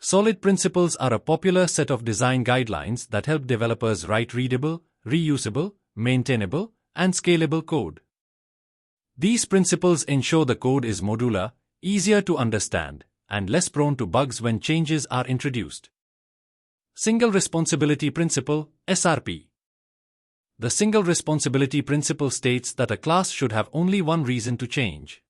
Solid principles are a popular set of design guidelines that help developers write readable, reusable, maintainable, and scalable code. These principles ensure the code is modular, easier to understand, and less prone to bugs when changes are introduced. Single Responsibility Principle, SRP. The Single Responsibility Principle states that a class should have only one reason to change.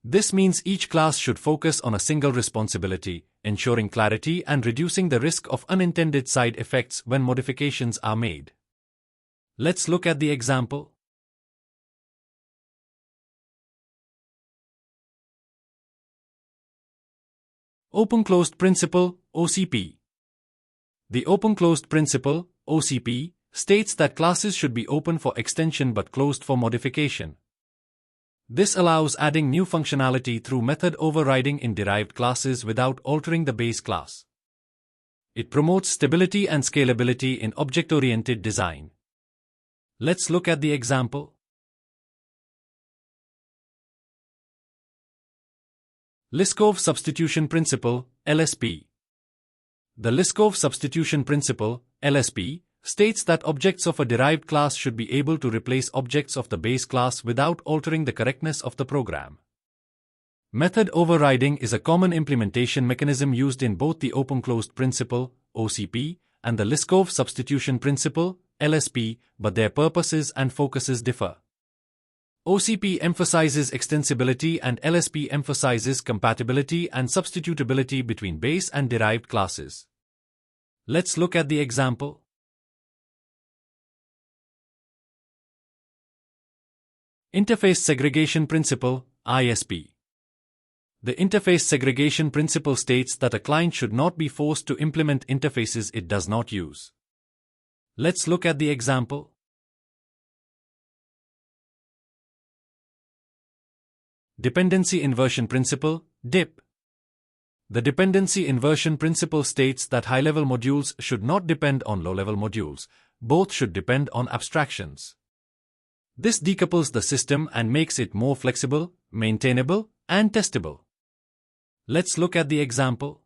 This means each class should focus on a single responsibility, ensuring clarity and reducing the risk of unintended side effects when modifications are made. Let's look at the example. Open-Closed Principle, OCP. The Open-Closed Principle, OCP, states that classes should be open for extension but closed for modification. This allows adding new functionality through method overriding in derived classes without altering the base class. It promotes stability and scalability in object-oriented design. Let's look at the example. Liskov Substitution Principle, LSP. The Liskov Substitution Principle, LSP, states that objects of a derived class should be able to replace objects of the base class without altering the correctness of the program. Method overriding is a common implementation mechanism used in both the Open-Closed Principle, OCP, and the Liskov Substitution Principle, LSP, but their purposes and focuses differ. OCP emphasizes extensibility and LSP emphasizes compatibility and substitutability between base and derived classes. Let's look at the example. Interface Segregation Principle, ISP. The Interface Segregation Principle states that a client should not be forced to implement interfaces it does not use. Let's look at the example. Dependency Inversion Principle, DIP. The Dependency Inversion Principle states that high-level modules should not depend on low-level modules, both should depend on abstractions. This decouples the system and makes it more flexible, maintainable, and testable. Let's look at the example.